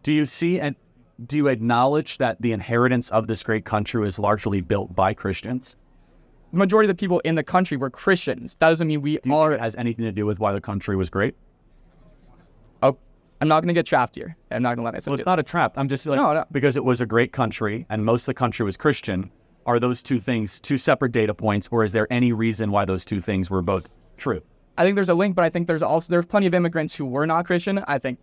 Do you see and do you acknowledge that the inheritance of this great country was largely built by Christians? The majority of the people in the country were Christians. That doesn't mean we are. It has anything to do with why the country was great? Oh, I'm not going to get trapped here. I'm not going to let myself Well, it's not a trap. I'm just like, No. because it was a great country and most of the country was Christian. Are those two things two separate data points, or is there any reason why those two things were both true? I think there's a link, but I think there's plenty of immigrants who were not Christian. I think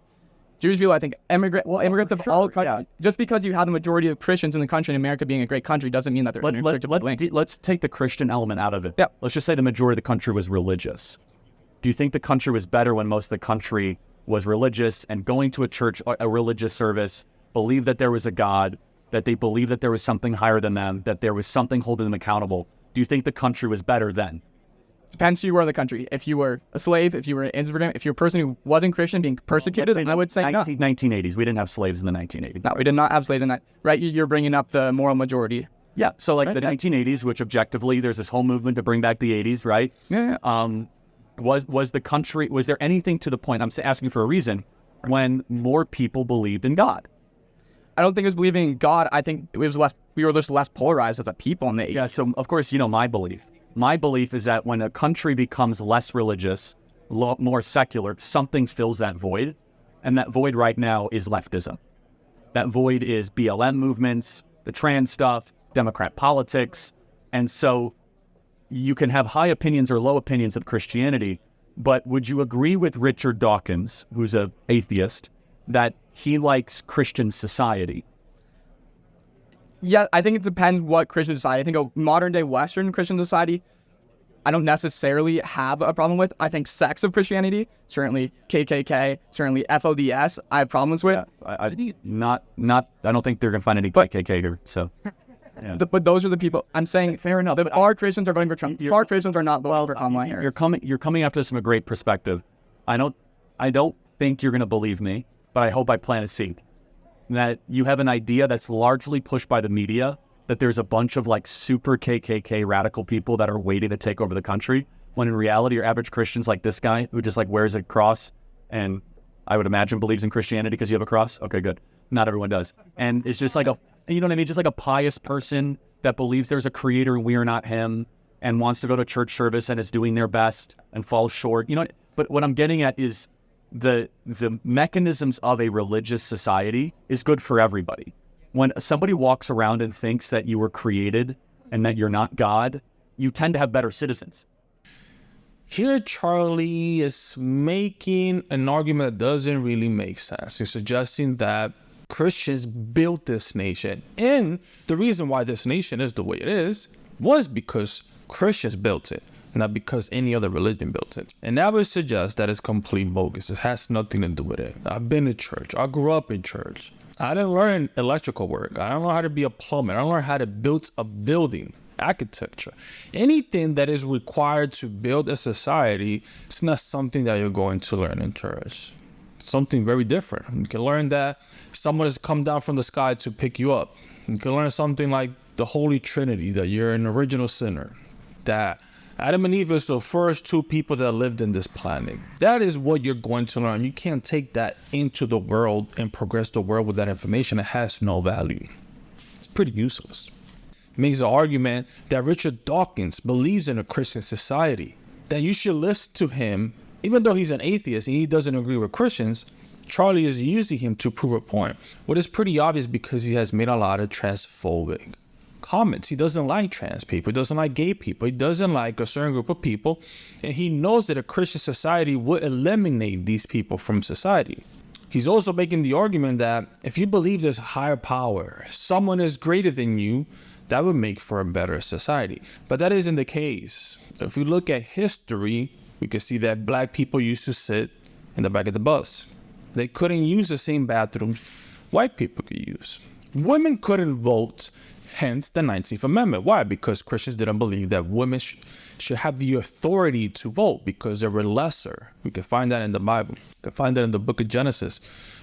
Jewish people, I think immigrants of all countries. Yeah. Just because you have the majority of Christians in the country, and America being a great country, doesn't mean that they're inextricably. Let's take the Christian element out of it. Yeah. Let's just say the majority of the country was religious. Do you think the country was better when most of the country was religious and going to a church, a religious service, believed that there was a God, that they believed that there was something higher than them, that there was something holding them accountable? Do you think the country was better then? Depends who you were in the country. If you were a slave, if you were an immigrant, if you're a person who wasn't Christian being persecuted, I would say no. 1980s. We didn't have slaves in the 1980s. No, we did not have slaves in that. Right? You're bringing up the moral majority. Yeah. So like the 1980s, which objectively, there's this whole movement to bring back the 80s, right? Yeah. Was the country, was there anything to the point, I'm asking for a reason, when more people believed in God? I don't think it was believing in God. I think it was we were just less polarized as a people in the 80s. Yeah, so of course, you know my belief. My belief is that when a country becomes less religious, more secular, something fills that void. And that void right now is leftism. That void is BLM movements, the trans stuff, Democrat politics. And so you can have high opinions or low opinions of Christianity, but would you agree with Richard Dawkins, who's an atheist, that he likes Christian society? Yeah, I think it depends what Christian society. I think a modern-day Western Christian society, I don't necessarily have a problem with. I think sects of Christianity, certainly KKK, certainly FODS, I have problems with. Yeah, I don't think they're going to find any KKK here, so... Yeah. But those are the people. I'm saying fair enough. That our Christians are voting for Trump. Our Christians are not voting for Kamala Harris. You're coming after this from a great perspective. I don't think you're going to believe me, but I hope I plant a seed. That you have an idea that's largely pushed by the media, that there's a bunch of like super KKK radical people that are waiting to take over the country, when in reality your average Christians like this guy who just like wears a cross and I would imagine believes in Christianity because you have a cross. Okay, good. Not everyone does. And it's just like you know what I mean? Just like a pious person that believes there's a creator and we are not him, and wants to go to church service and is doing their best and falls short. You know, but what I'm getting at is the mechanisms of a religious society is good for everybody. When somebody walks around and thinks that you were created and that you're not God, you tend to have better citizens. Here, Charlie is making an argument that doesn't really make sense. He's suggesting that Christians built this nation. And the reason why this nation is the way it is was because Christians built it, not because any other religion built it. And that would suggest that it's complete bogus. It has nothing to do with it. I've been to church. I grew up in church. I didn't learn electrical work. I don't know how to be a plumber. I don't learn how to build a building, architecture. Anything that is required to build a society, it's not something that you're going to learn in church. Something very different. You can learn that someone has come down from the sky to pick you up. You can learn something like the Holy Trinity, that you're an original sinner, that Adam and Eve is the first two people that lived in this planet. That is what you're going to learn. You can't take that into the world and progress the world with that information. It has no value. It's pretty useless. It makes the argument that Richard Dawkins believes in a Christian society, that you should listen to him. Even though he's an atheist and he doesn't agree with Christians, Charlie is using him to prove a point. What is pretty obvious because he has made a lot of transphobic comments. He doesn't like trans people. He doesn't like gay people. He doesn't like a certain group of people. And he knows that a Christian society would eliminate these people from society. He's also making the argument that if you believe there's higher power, someone is greater than you, that would make for a better society. But that isn't the case. If we look at history, we can see that black people used to sit in the back of the bus. They couldn't use the same bathrooms white people could use. Women couldn't vote, hence the 19th Amendment. Why? Because Christians didn't believe that women should have the authority to vote because they were lesser. We can find that in the Bible. We can find that in the book of Genesis.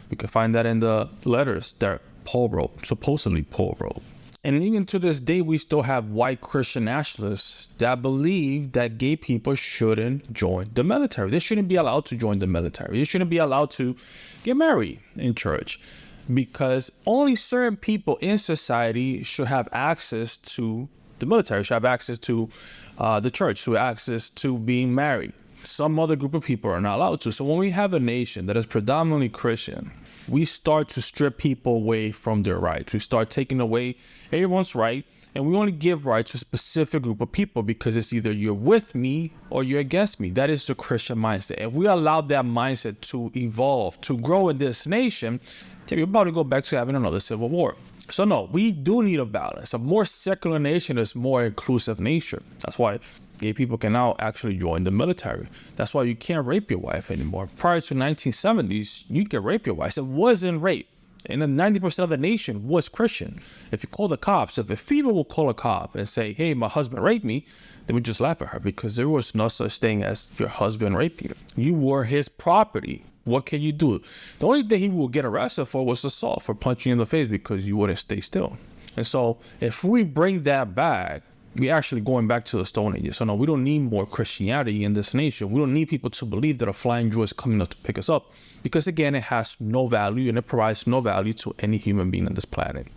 We can find that in the letters that Paul wrote, supposedly Paul wrote. And even to this day, we still have white Christian nationalists that believe that gay people shouldn't join the military. They shouldn't be allowed to join the military. They shouldn't be allowed to get married in church. because only certain people in society should have access to the military, should have access to the church, should have access to being married. Some other group of people are not allowed to. So when we have a nation that is predominantly Christian, we start to strip people away from their rights. We start taking away everyone's right, and we only give rights to a specific group of people because it's either you're with me or you're against me. That is the Christian mindset. If we allow that mindset to evolve, to grow in this nation, then we're about to go back to having another civil war. So no, we do need a balance. A more secular nation is more inclusive nation. That's why gay people can now actually join the military. That's why you can't rape your wife anymore. Prior to 1970s, you could rape your wife. It wasn't rape. And then 90% of the nation was Christian. If you call the cops, if a female will call a cop and say, hey, my husband raped me, they would just laugh at her because there was no such thing as your husband raping you. You were his property. What can you do? The only thing he will get arrested for was assault, for punching you in the face because you wouldn't stay still. And so if we bring that back, we're actually going back to the Stone Ages. So no, we don't need more Christianity in this nation. We don't need people to believe that a flying Jew is coming up to pick us up because, again, it has no value and it provides no value to any human being on this planet.